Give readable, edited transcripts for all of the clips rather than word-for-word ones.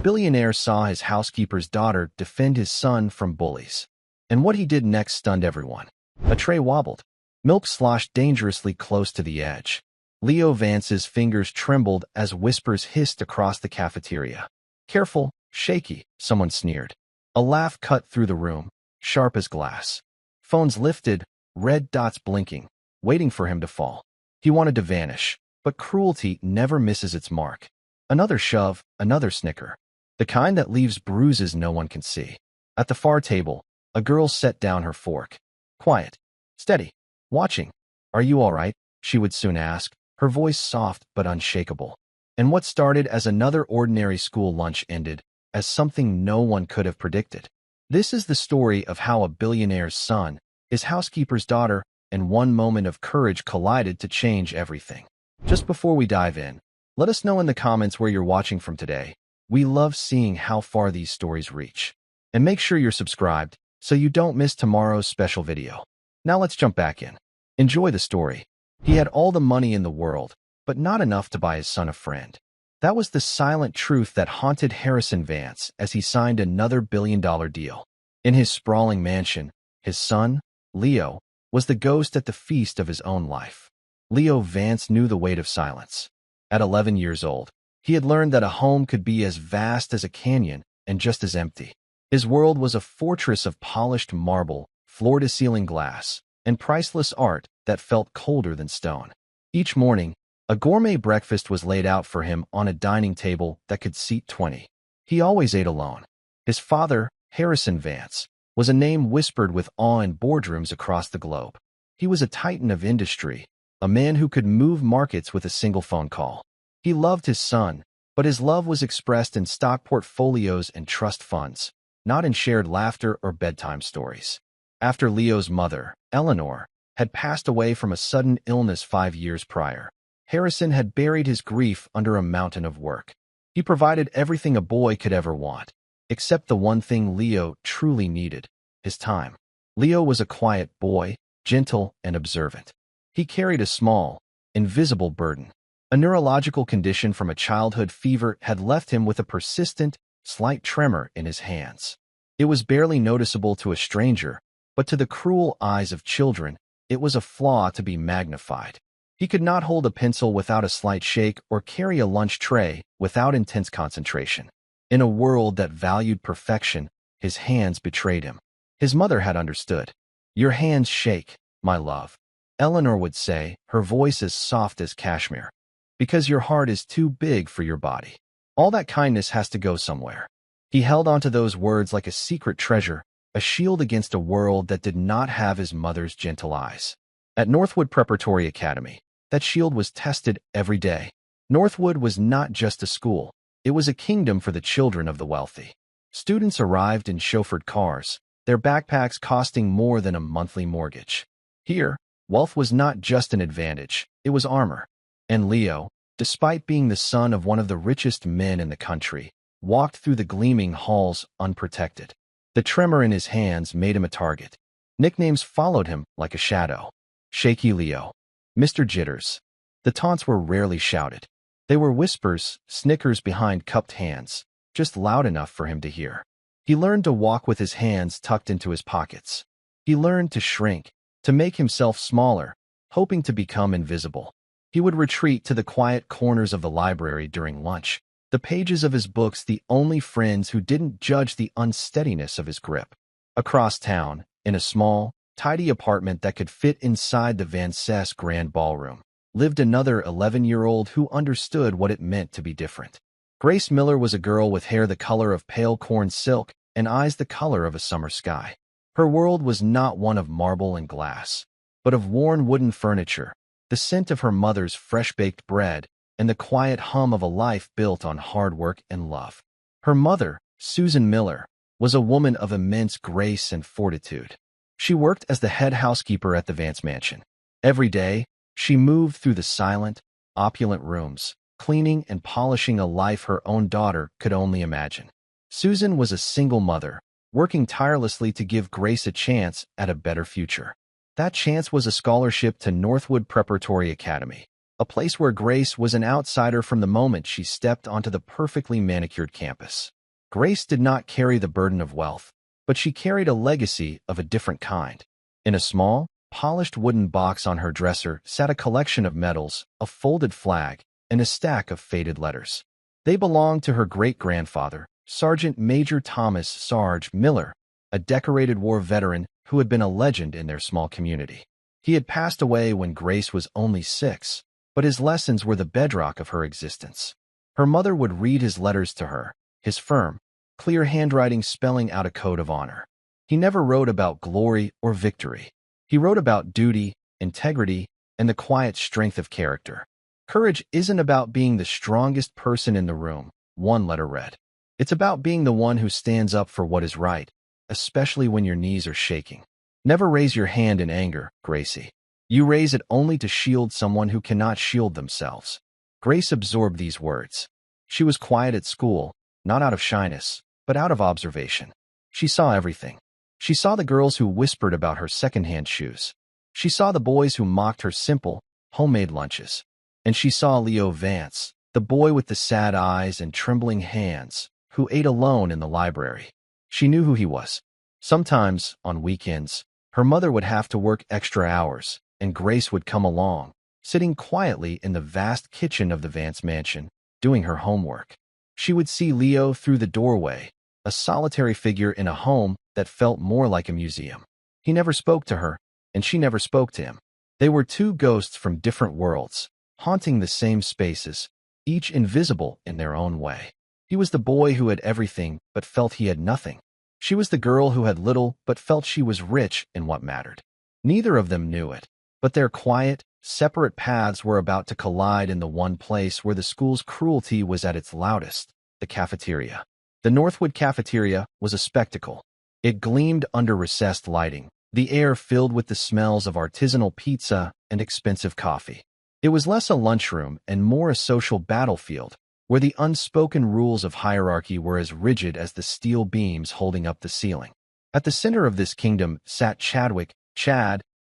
Billionaire saw his housekeeper's daughter defend his son from bullies. And what he did next stunned everyone. A tray wobbled. Milk sloshed dangerously close to the edge. Leo Vance's fingers trembled as whispers hissed across the cafeteria. "Careful, shaky," someone sneered. A laugh cut through the room, sharp as glass. Phones lifted, red dots blinking, waiting for him to fall. He wanted to vanish, but cruelty never misses its mark. Another shove, another snicker. The kind that leaves bruises no one can see. At the far table, a girl set down her fork. Quiet, steady, watching. "Are you all right?" she would soon ask, her voice soft but unshakable. And what started as another ordinary school lunch ended as something no one could have predicted. This is the story of how a billionaire's son, his housekeeper's daughter, and one moment of courage collided to change everything. Just before we dive in, let us know in the comments where you're watching from today. We love seeing how far these stories reach. And make sure you're subscribed so you don't miss tomorrow's special video. Now let's jump back in. Enjoy the story. He had all the money in the world, but not enough to buy his son a friend. That was the silent truth that haunted Harrison Vance as he signed another billion-dollar deal. In his sprawling mansion, his son, Leo, was the ghost at the feast of his own life. Leo Vance knew the weight of silence. At 11 years old, he had learned that a home could be as vast as a canyon and just as empty. His world was a fortress of polished marble, floor-to-ceiling glass, and priceless art that felt colder than stone. Each morning, a gourmet breakfast was laid out for him on a dining table that could seat 20. He always ate alone. His father, Harrison Vance, was a name whispered with awe in boardrooms across the globe. He was a titan of industry, a man who could move markets with a single phone call. He loved his son, but his love was expressed in stock portfolios and trust funds, not in shared laughter or bedtime stories. After Leo's mother, Eleanor, had passed away from a sudden illness 5 years prior, Harrison had buried his grief under a mountain of work. He provided everything a boy could ever want, except the one thing Leo truly needed, his time. Leo was a quiet boy, gentle and observant. He carried a small, invisible burden. A neurological condition from a childhood fever had left him with a persistent, slight tremor in his hands. It was barely noticeable to a stranger, but to the cruel eyes of children, it was a flaw to be magnified. He could not hold a pencil without a slight shake or carry a lunch tray without intense concentration. In a world that valued perfection, his hands betrayed him. His mother had understood. "Your hands shake, my love," Eleanor would say, her voice as soft as cashmere, "because your heart is too big for your body. All that kindness has to go somewhere." He held onto those words like a secret treasure, a shield against a world that did not have his mother's gentle eyes. At Northwood Preparatory Academy, that shield was tested every day. Northwood was not just a school. It was a kingdom for the children of the wealthy. Students arrived in chauffeured cars, their backpacks costing more than a monthly mortgage. Here, wealth was not just an advantage, it was armor. And Leo, despite being the son of one of the richest men in the country, walked through the gleaming halls unprotected. The tremor in his hands made him a target. Nicknames followed him like a shadow. Shaky Leo, Mr. Jitters. The taunts were rarely shouted. They were whispers, snickers behind cupped hands, just loud enough for him to hear. He learned to walk with his hands tucked into his pockets. He learned to shrink, to make himself smaller, hoping to become invisible. He would retreat to the quiet corners of the library during lunch, the pages of his books the only friends who didn't judge the unsteadiness of his grip. Across town, in a small, tidy apartment that could fit inside the Vance's grand ballroom, lived another 11-year-old who understood what it meant to be different. Grace Miller was a girl with hair the color of pale corn silk and eyes the color of a summer sky. Her world was not one of marble and glass, but of worn wooden furniture, the scent of her mother's fresh-baked bread, and the quiet hum of a life built on hard work and love. Her mother, Susan Miller, was a woman of immense grace and fortitude. She worked as the head housekeeper at the Vance mansion. Every day, she moved through the silent, opulent rooms, cleaning and polishing a life her own daughter could only imagine. Susan was a single mother, working tirelessly to give Grace a chance at a better future. That chance was a scholarship to Northwood Preparatory Academy, a place where Grace was an outsider from the moment she stepped onto the perfectly manicured campus. Grace did not carry the burden of wealth, but she carried a legacy of a different kind. In a small, polished wooden box on her dresser sat a collection of medals, a folded flag, and a stack of faded letters. They belonged to her great-grandfather, Sergeant Major Thomas Sarge Miller, a decorated war veteran who had been a legend in their small community. He had passed away when Grace was only 6, but his lessons were the bedrock of her existence. Her mother would read his letters to her, his firm, clear handwriting spelling out a code of honor. He never wrote about glory or victory. He wrote about duty, integrity, and the quiet strength of character. Courage isn't about being the strongest person in the room, one letter read. It's about being the one who stands up for what is right, especially when your knees are shaking. Never raise your hand in anger, Gracie. You raise it only to shield someone who cannot shield themselves. Grace absorbed these words. She was quiet at school, not out of shyness, but out of observation. She saw everything. She saw the girls who whispered about her secondhand shoes. She saw the boys who mocked her simple, homemade lunches. And she saw Leo Vance, the boy with the sad eyes and trembling hands, who ate alone in the library. She knew who he was. Sometimes, on weekends, her mother would have to work extra hours, and Grace would come along, sitting quietly in the vast kitchen of the Vance mansion, doing her homework. She would see Leo through the doorway, a solitary figure in a home that felt more like a museum. He never spoke to her, and she never spoke to him. They were two ghosts from different worlds, haunting the same spaces, each invisible in their own way. He was the boy who had everything but felt he had nothing. She was the girl who had little but felt she was rich in what mattered. Neither of them knew it, but their quiet, separate paths were about to collide in the one place where the school's cruelty was at its loudest, the cafeteria. The Northwood cafeteria was a spectacle. It gleamed under recessed lighting, the air filled with the smells of artisanal pizza and expensive coffee. It was less a lunchroom and more a social battlefield, where the unspoken rules of hierarchy were as rigid as the steel beams holding up the ceiling. At the center of this kingdom sat Chad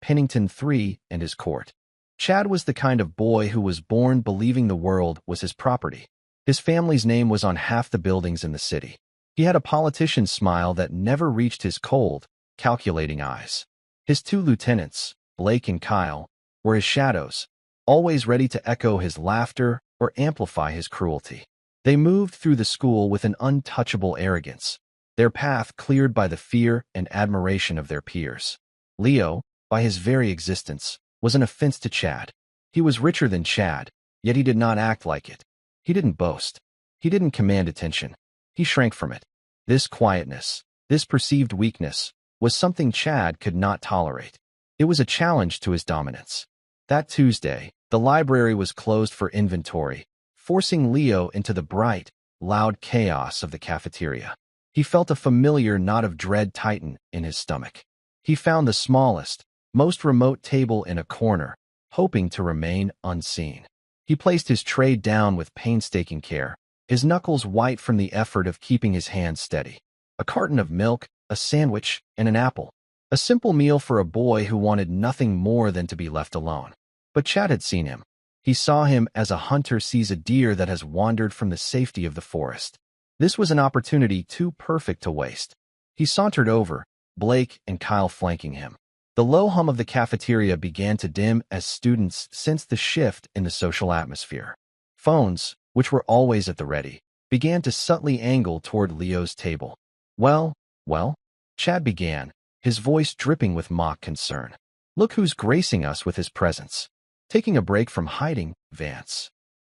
Pennington III, and his court. Chad was the kind of boy who was born believing the world was his property. His family's name was on half the buildings in the city. He had a politician's smile that never reached his cold, calculating eyes. His two lieutenants, Blake and Kyle, were his shadows, always ready to echo his laughter or amplify his cruelty. They moved through the school with an untouchable arrogance, their path cleared by the fear and admiration of their peers. Leo, by his very existence, was an offense to Chad. He was richer than Chad, yet he did not act like it. He didn't boast. He didn't command attention. He shrank from it. This quietness, this perceived weakness, was something Chad could not tolerate. It was a challenge to his dominance. That Tuesday, the library was closed for inventory, forcing Leo into the bright, loud chaos of the cafeteria. He felt a familiar knot of dread tighten in his stomach. He found the smallest, most remote table in a corner, hoping to remain unseen. He placed his tray down with painstaking care, his knuckles white from the effort of keeping his hands steady. A carton of milk, a sandwich, and an apple. A simple meal for a boy who wanted nothing more than to be left alone. But Chad had seen him. He saw him as a hunter sees a deer that has wandered from the safety of the forest. This was an opportunity too perfect to waste. He sauntered over, Blake and Kyle flanking him. The low hum of the cafeteria began to dim as students sensed the shift in the social atmosphere. Phones, which were always at the ready, began to subtly angle toward Leo's table. Well, Chad began, his voice dripping with mock concern. Look who's gracing us with his presence. Taking a break from hiding, Vance.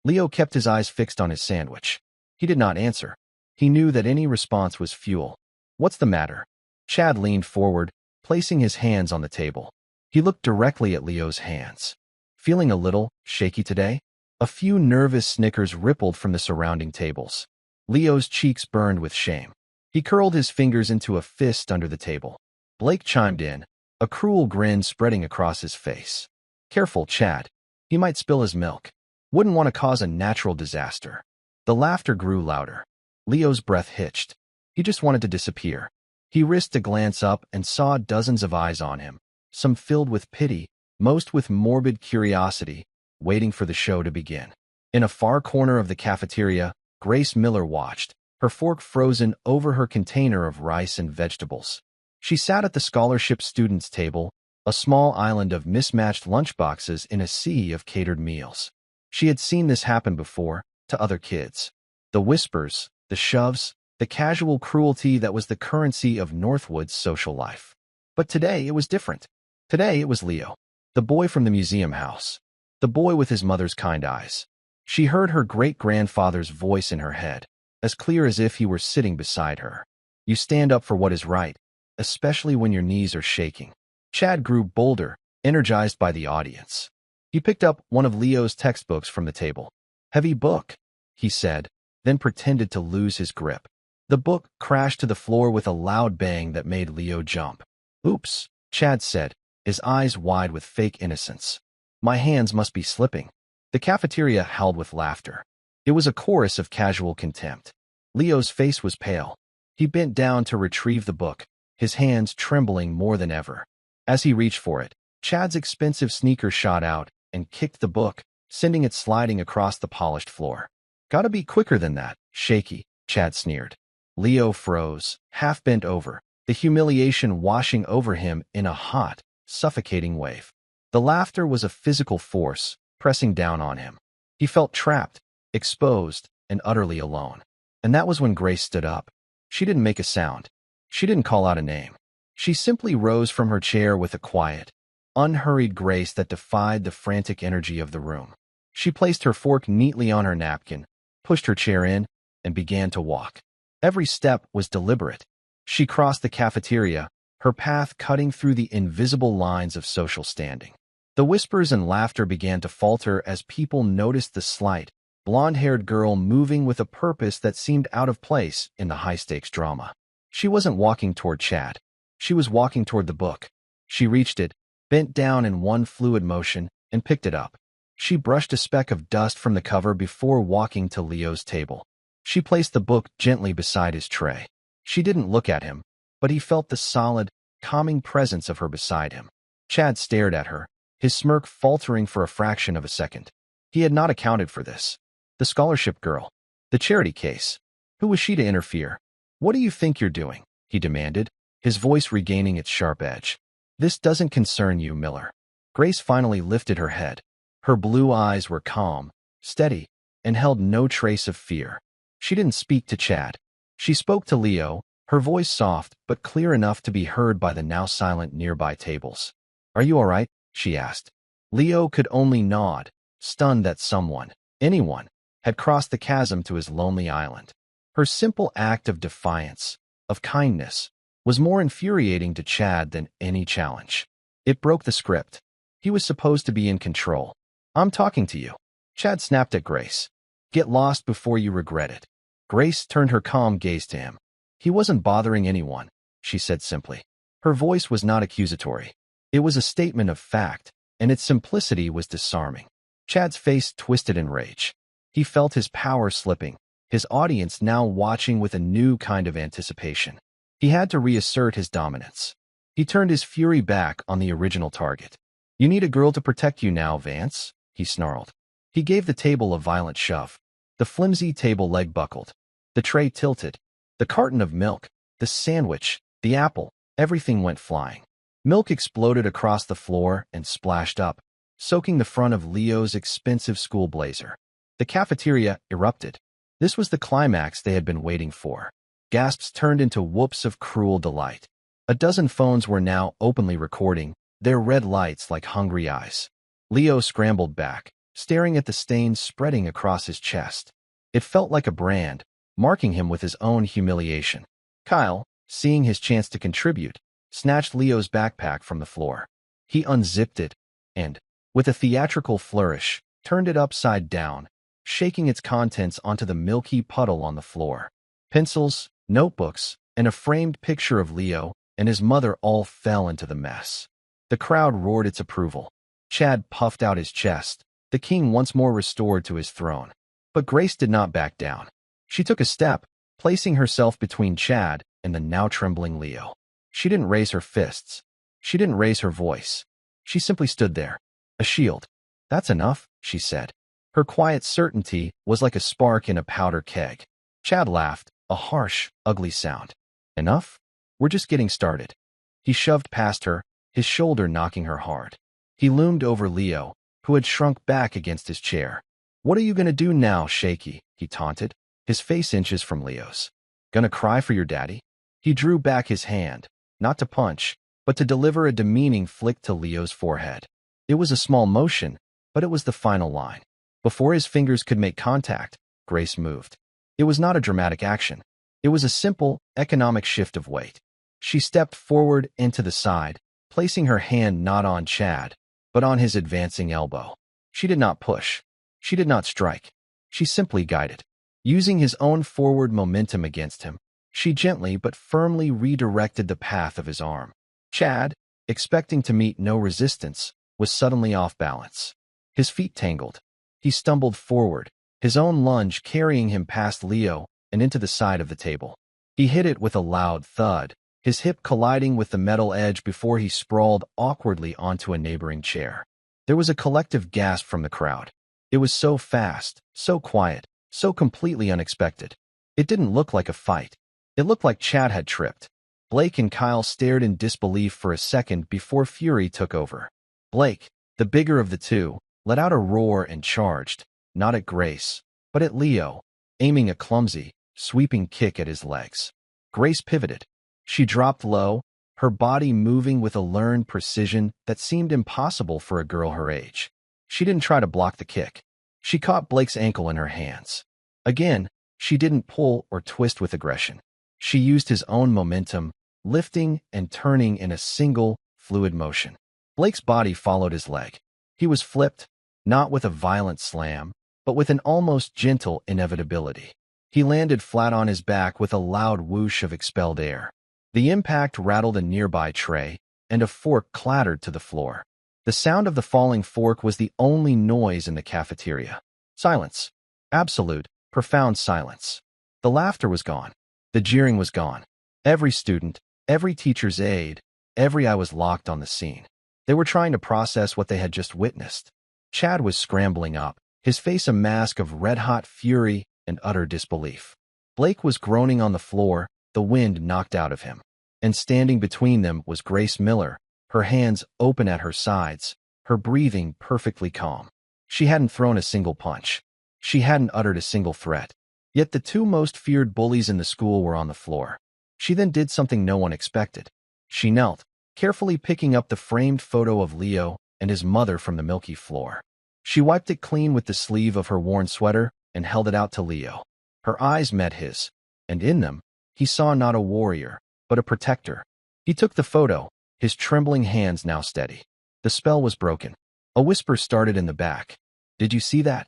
Leo kept his eyes fixed on his sandwich. He did not answer. He knew that any response was fuel. What's the matter? Chad leaned forward, placing his hands on the table. He looked directly at Leo's hands. Feeling a little shaky today? A few nervous snickers rippled from the surrounding tables. Leo's cheeks burned with shame. He curled his fingers into a fist under the table. Blake chimed in, a cruel grin spreading across his face. Careful, Chad. He might spill his milk. Wouldn't want to cause a natural disaster. The laughter grew louder. Leo's breath hitched. He just wanted to disappear. He risked a glance up and saw dozens of eyes on him, some filled with pity, most with morbid curiosity, waiting for the show to begin. In a far corner of the cafeteria, Grace Miller watched, her fork frozen over her container of rice and vegetables. She sat at the scholarship students' table, a small island of mismatched lunchboxes in a sea of catered meals. She had seen this happen before, to other kids. The whispers, the shoves, the casual cruelty that was the currency of Northwood's social life. But today it was different. Today it was Leo, the boy from the museum house, the boy with his mother's kind eyes. She heard her great-grandfather's voice in her head, as clear as if he were sitting beside her. You stand up for what is right, especially when your knees are shaking. Chad grew bolder, energized by the audience. He picked up one of Leo's textbooks from the table. Heavy book, he said, then pretended to lose his grip. The book crashed to the floor with a loud bang that made Leo jump. Oops, Chad said, his eyes wide with fake innocence. My hands must be slipping. The cafeteria howled with laughter. It was a chorus of casual contempt. Leo's face was pale. He bent down to retrieve the book, his hands trembling more than ever. As he reached for it, Chad's expensive sneaker shot out and kicked the book, sending it sliding across the polished floor. Gotta be quicker than that, shaky, Chad sneered. Leo froze, half bent over, the humiliation washing over him in a hot, suffocating wave. The laughter was a physical force, pressing down on him. He felt trapped, exposed, and utterly alone. And that was when Grace stood up. She didn't make a sound. She didn't call out a name. She simply rose from her chair with a quiet, unhurried grace that defied the frantic energy of the room. She placed her fork neatly on her napkin, pushed her chair in, and began to walk. Every step was deliberate. She crossed the cafeteria, her path cutting through the invisible lines of social standing. The whispers and laughter began to falter as people noticed the slight, blonde-haired girl moving with a purpose that seemed out of place in the high-stakes drama. She wasn't walking toward Chad. She was walking toward the book. She reached it, bent down in one fluid motion, and picked it up. She brushed a speck of dust from the cover before walking to Leo's table. She placed the book gently beside his tray. She didn't look at him, but he felt the solid, calming presence of her beside him. Chad stared at her, his smirk faltering for a fraction of a second. He had not accounted for this. The scholarship girl. The charity case. Who was she to interfere? What do you think you're doing? He demanded, his voice regaining its sharp edge. This doesn't concern you, Miller. Grace finally lifted her head. Her blue eyes were calm, steady, and held no trace of fear. She didn't speak to Chad. She spoke to Leo, her voice soft but clear enough to be heard by the now silent nearby tables. Are you all right? She asked. Leo could only nod, stunned that someone, anyone, had crossed the chasm to his lonely island. Her simple act of defiance, of kindness, was more infuriating to Chad than any challenge. It broke the script. He was supposed to be in control. I'm talking to you. Chad snapped at Grace. Get lost before you regret it. Grace turned her calm gaze to him. He wasn't bothering anyone, she said simply. Her voice was not accusatory. It was a statement of fact, and its simplicity was disarming. Chad's face twisted in rage. He felt his power slipping, his audience now watching with a new kind of anticipation. He had to reassert his dominance. He turned his fury back on the original target. You need a girl to protect you now, Vance, he snarled. He gave the table a violent shove. The flimsy table leg buckled. The tray tilted. The carton of milk, the sandwich, the apple, everything went flying. Milk exploded across the floor and splashed up, soaking the front of Leo's expensive school blazer. The cafeteria erupted. This was the climax they had been waiting for. Gasps turned into whoops of cruel delight. A dozen phones were now openly recording, their red lights like hungry eyes. Leo scrambled back, staring at the stains spreading across his chest. It felt like a brand, marking him with his own humiliation. Kyle, seeing his chance to contribute, snatched Leo's backpack from the floor. He unzipped it and, with a theatrical flourish, turned it upside down, shaking its contents onto the milky puddle on the floor. Pencils, notebooks, and a framed picture of Leo and his mother all fell into the mess. The crowd roared its approval. Chad puffed out his chest, the king once more restored to his throne. But Grace did not back down. She took a step, placing herself between Chad and the now trembling Leo. She didn't raise her fists. She didn't raise her voice. She simply stood there, a shield, That's enough, she said. Her quiet certainty was like a spark in a powder keg. Chad laughed, a harsh, ugly sound. Enough? We're just getting started. He shoved past her, his shoulder knocking her hard. He loomed over Leo, who had shrunk back against his chair. What are you gonna do now, Shaky? He taunted, his face inches from Leo's. Gonna cry for your daddy? He drew back his hand, not to punch, but to deliver a demeaning flick to Leo's forehead. It was a small motion, but it was the final line. Before his fingers could make contact, Grace moved. It was not a dramatic action. It was a simple, economic shift of weight. She stepped forward and to the side, placing her hand not on Chad, but on his advancing elbow. She did not push. She did not strike. She simply guided. Using his own forward momentum against him, she gently but firmly redirected the path of his arm. Chad, expecting to meet no resistance, was suddenly off balance. His feet tangled. He stumbled forward, his own lunge carrying him past Leo and into the side of the table. He hit it with a loud thud, his hip colliding with the metal edge before he sprawled awkwardly onto a neighboring chair. There was a collective gasp from the crowd. It was so fast, so quiet, so completely unexpected. It didn't look like a fight. It looked like Chad had tripped. Blake and Kyle stared in disbelief for a second before fury took over. Blake, the bigger of the two, let out a roar and charged, not at Grace, but at Leo, aiming a clumsy, sweeping kick at his legs. Grace pivoted. She dropped low, her body moving with a learned precision that seemed impossible for a girl her age. She didn't try to block the kick. She caught Blake's ankle in her hands. Again, she didn't pull or twist with aggression. She used his own momentum, lifting and turning in a single, fluid motion. Blake's body followed his leg. He was flipped, not with a violent slam, but with an almost gentle inevitability. He landed flat on his back with a loud whoosh of expelled air. The impact rattled a nearby tray, and a fork clattered to the floor. The sound of the falling fork was the only noise in the cafeteria. Silence. Absolute, profound silence. The laughter was gone. The jeering was gone. Every student, every teacher's aide, every eye was locked on the scene. They were trying to process what they had just witnessed. Chad was scrambling up, his face a mask of red-hot fury and utter disbelief. Blake was groaning on the floor, the wind knocked out of him. And standing between them was Grace Miller, her hands open at her sides, her breathing perfectly calm. She hadn't thrown a single punch. She hadn't uttered a single threat. Yet the two most feared bullies in the school were on the floor. She then did something no one expected. She knelt, carefully picking up the framed photo of Leo and his mother from the milky floor. She wiped it clean with the sleeve of her worn sweater and held it out to Leo. Her eyes met his, and in them, he saw not a warrior, but a protector. He took the photo, his trembling hands now steady. The spell was broken. A whisper started in the back. Did you see that?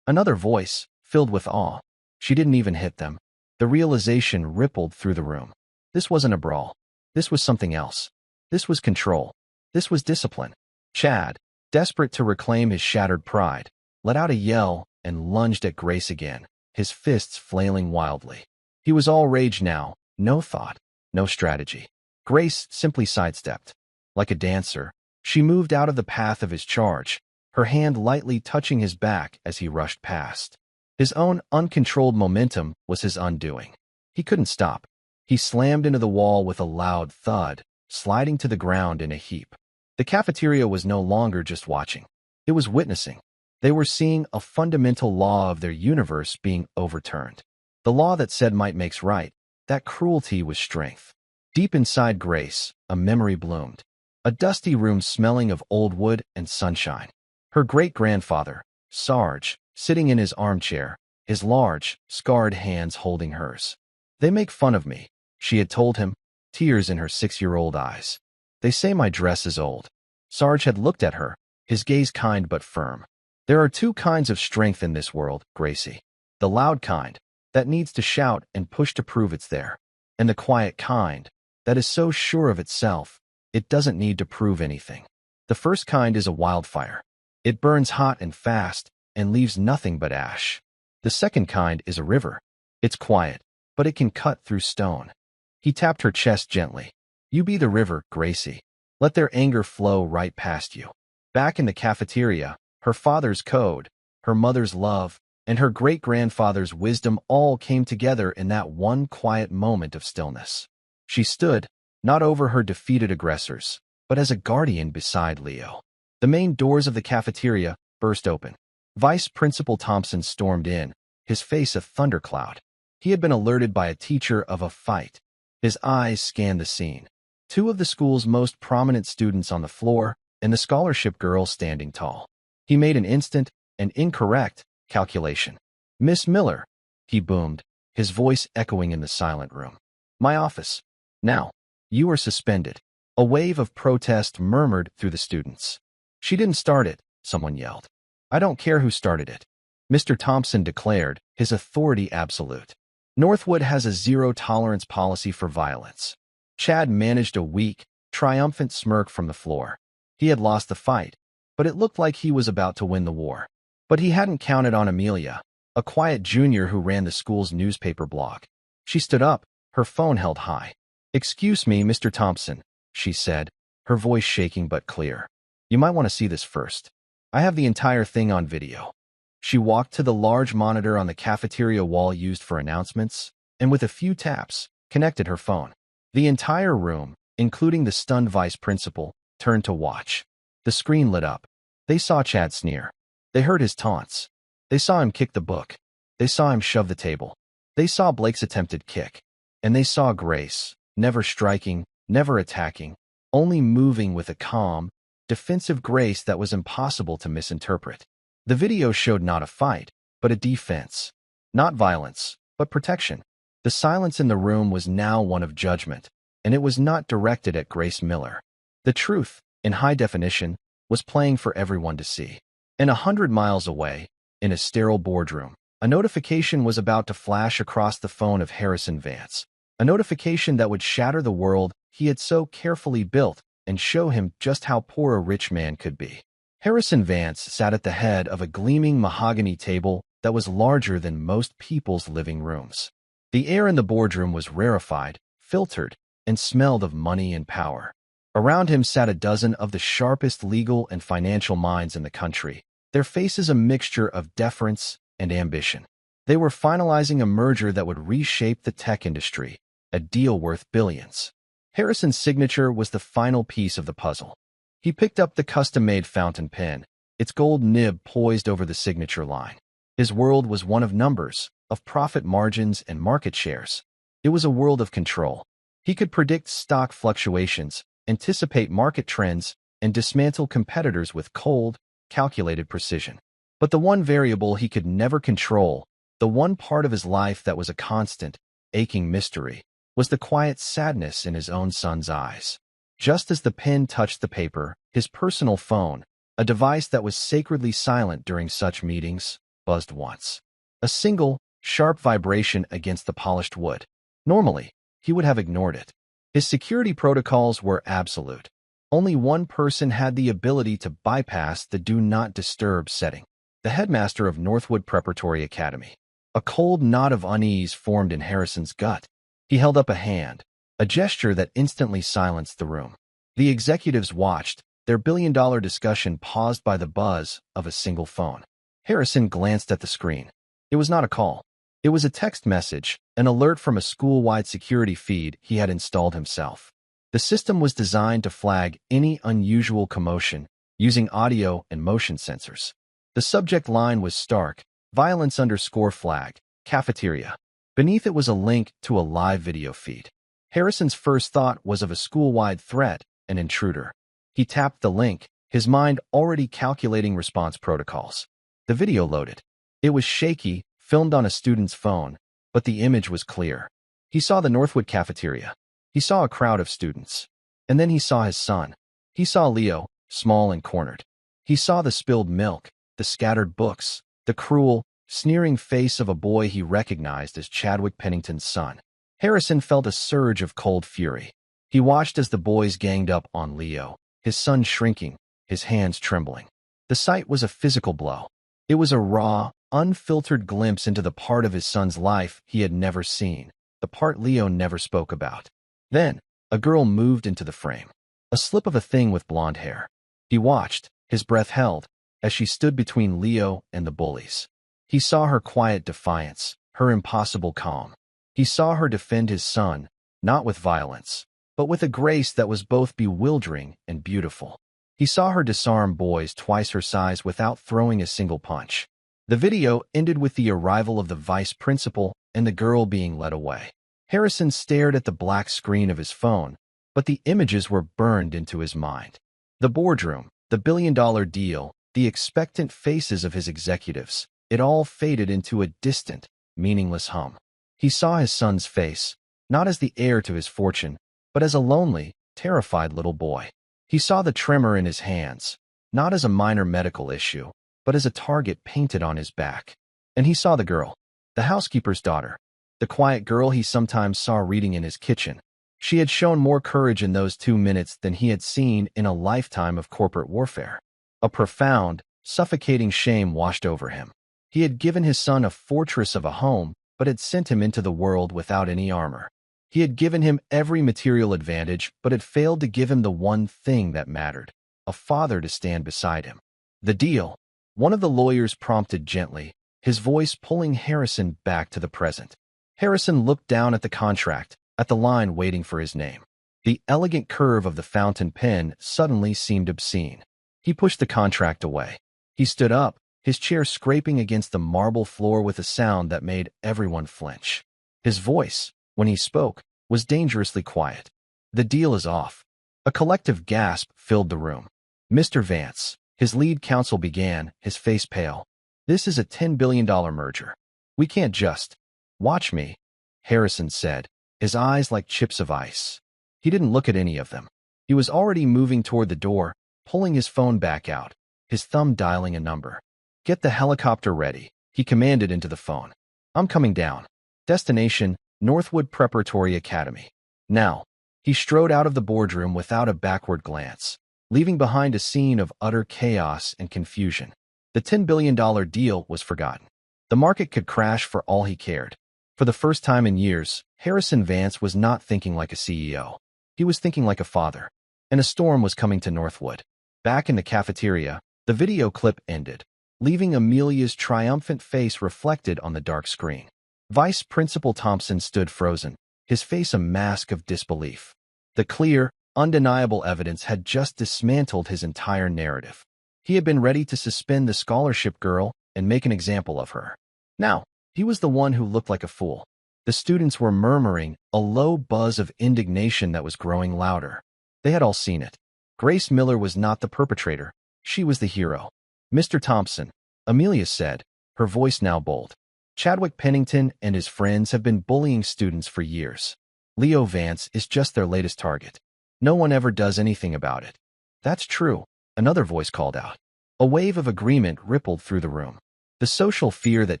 Another voice, filled with awe. She didn't even hit them. The realization rippled through the room. This wasn't a brawl. This was something else. This was control. This was discipline. Chad, desperate to reclaim his shattered pride, let out a yell and lunged at Grace again, his fists flailing wildly. He was all rage now, no thought, no strategy. Grace simply sidestepped. Like a dancer, she moved out of the path of his charge, her hand lightly touching his back as he rushed past. His own uncontrolled momentum was his undoing. He couldn't stop. He slammed into the wall with a loud thud, sliding to the ground in a heap. The cafeteria was no longer just watching. It was witnessing. They were seeing a fundamental law of their universe being overturned. The law that said might makes right, that cruelty was strength. Deep inside Grace, a memory bloomed. A dusty room smelling of old wood and sunshine. Her great-grandfather, Sarge, sitting in his armchair, his large, scarred hands holding hers. They make fun of me, she had told him, tears in her 6-year-old eyes. They say my dress is old. Sarge had looked at her, his gaze kind but firm. There are two kinds of strength in this world, Gracie. The loud kind, that needs to shout and push to prove it's there. And the quiet kind, that is so sure of itself, it doesn't need to prove anything. The first kind is a wildfire. It burns hot and fast and leaves nothing but ash. The second kind is a river. It's quiet, but it can cut through stone. He tapped her chest gently. You be the river, Gracie. Let their anger flow right past you. Back in the cafeteria, Her father's code, her mother's love, and her great-grandfather's wisdom all came together in that one quiet moment of stillness. She stood, not over her defeated aggressors, but as a guardian beside Leo. The main doors of the cafeteria burst open. Vice Principal Thompson stormed in, his face a thundercloud. He had been alerted by a teacher of a fight. His eyes scanned the scene. Two of the school's most prominent students on the floor, and the scholarship girl standing tall. He made an instant and incorrect calculation. "Miss Miller," he boomed, his voice echoing in the silent room. "My office. Now. You are suspended." A wave of protest murmured through the students. "She didn't start it," someone yelled. "I don't care who started it," Mr. Thompson declared, his authority absolute. "Northwood has a zero-tolerance policy for violence." Chad managed a weak, triumphant smirk from the floor. He had lost the fight, but it looked like he was about to win the war. But he hadn't counted on Amelia, a quiet junior who ran the school's newspaper blog. She stood up, her phone held high. "Excuse me, Mr. Thompson," she said, her voice shaking but clear. "You might want to see this first. I have the entire thing on video." She walked to the large monitor on the cafeteria wall used for announcements, and with a few taps, connected her phone. The entire room, including the stunned vice principal, turned to watch. The screen lit up. They saw Chad sneer. They heard his taunts. They saw him kick the book. They saw him shove the table. They saw Blake's attempted kick. And they saw Grace, never striking, never attacking, only moving with a calm, defensive grace that was impossible to misinterpret. The video showed not a fight, but a defense. Not violence, but protection. The silence in the room was now one of judgment, and it was not directed at Grace Miller. The truth, in high definition, was playing for everyone to see. And 100 miles away, in a sterile boardroom, a notification was about to flash across the phone of Harrison Vance. A notification that would shatter the world he had so carefully built and show him just how poor a rich man could be. Harrison Vance sat at the head of a gleaming mahogany table that was larger than most people's living rooms. The air in the boardroom was rarefied, filtered, and smelled of money and power. Around him sat a dozen of the sharpest legal and financial minds in the country, their faces a mixture of deference and ambition. They were finalizing a merger that would reshape the tech industry, a deal worth billions. Harrison's signature was the final piece of the puzzle. He picked up the custom-made fountain pen, its gold nib poised over the signature line. His world was one of numbers, of profit margins and market shares. It was a world of control. He could predict stock fluctuations, anticipate market trends, and dismantle competitors with cold, calculated precision. But the one variable he could never control, the one part of his life that was a constant, aching mystery, was the quiet sadness in his own son's eyes. Just as the pen touched the paper, his personal phone, a device that was sacredly silent during such meetings, buzzed once. A single, sharp vibration against the polished wood. Normally, he would have ignored it. His security protocols were absolute. Only one person had the ability to bypass the Do Not Disturb setting. The headmaster of Northwood Preparatory Academy. A cold knot of unease formed in Harrison's gut. He held up a hand, a gesture that instantly silenced the room. The executives watched, their billion-dollar discussion paused by the buzz of a single phone. Harrison glanced at the screen. It was not a call. It was a text message, an alert from a school-wide security feed he had installed himself. The system was designed to flag any unusual commotion, using audio and motion sensors. The subject line was stark, violence_flag, cafeteria. Beneath it was a link to a live video feed. Harrison's first thought was of a school-wide threat, an intruder. He tapped the link, his mind already calculating response protocols. The video loaded. It was shaky, filmed on a student's phone, but the image was clear. He saw the Northwood cafeteria. He saw a crowd of students. And then he saw his son. He saw Leo, small and cornered. He saw the spilled milk, the scattered books, the cruel, sneering face of a boy he recognized as Chadwick Pennington's son. Harrison felt a surge of cold fury. He watched as the boys ganged up on Leo, his son shrinking, his hands trembling. The sight was a physical blow. It was a raw, unfiltered glimpse into the part of his son's life he had never seen, the part Leo never spoke about. Then, a girl moved into the frame. A slip of a thing with blonde hair. He watched, his breath held, as she stood between Leo and the bullies. He saw her quiet defiance, her impossible calm. He saw her defend his son, not with violence, but with a grace that was both bewildering and beautiful. He saw her disarm boys twice her size without throwing a single punch. The video ended with the arrival of the vice principal and the girl being led away. Harrison stared at the black screen of his phone, but the images were burned into his mind. The boardroom, the billion-dollar deal, the expectant faces of his executives, it all faded into a distant, meaningless hum. He saw his son's face, not as the heir to his fortune, but as a lonely, terrified little boy. He saw the tremor in his hands, not as a minor medical issue, but as a target painted on his back. And he saw the girl, the housekeeper's daughter, the quiet girl he sometimes saw reading in his kitchen. She had shown more courage in those 2 minutes than he had seen in a lifetime of corporate warfare. A profound, suffocating shame washed over him. He had given his son a fortress of a home, but had sent him into the world without any armor. He had given him every material advantage, but had failed to give him the one thing that mattered, a father to stand beside him. The deal, one of the lawyers prompted gently, his voice pulling Harrison back to the present. Harrison looked down at the contract, at the line waiting for his name. The elegant curve of the fountain pen suddenly seemed obscene. He pushed the contract away. He stood up, his chair scraping against the marble floor with a sound that made everyone flinch. His voice, when he spoke, was dangerously quiet. The deal is off. A collective gasp filled the room. Mr. Vance, his lead counsel began, his face pale. This is a $10 billion merger. We can't just. Watch me, Harrison said, his eyes like chips of ice. He didn't look at any of them. He was already moving toward the door, pulling his phone back out, his thumb dialing a number. Get the helicopter ready, he commanded into the phone. I'm coming down. Destination, Northwood Preparatory Academy. Now, he strode out of the boardroom without a backward glance, leaving behind a scene of utter chaos and confusion. The $10 billion deal was forgotten. The market could crash for all he cared. For the first time in years, Harrison Vance was not thinking like a CEO. He was thinking like a father. And a storm was coming to Northwood. Back in the cafeteria, the video clip ended, leaving Amelia's triumphant face reflected on the dark screen. Vice Principal Thompson stood frozen, his face a mask of disbelief. The clear, undeniable evidence had just dismantled his entire narrative. He had been ready to suspend the scholarship girl and make an example of her. Now, he was the one who looked like a fool. The students were murmuring, a low buzz of indignation that was growing louder. They had all seen it. Grace Miller was not the perpetrator. She was the hero. Mr. Thompson, Amelia said, her voice now bold. Chadwick Pennington and his friends have been bullying students for years. Leo Vance is just their latest target. No one ever does anything about it. That's true, another voice called out. A wave of agreement rippled through the room. The social fear that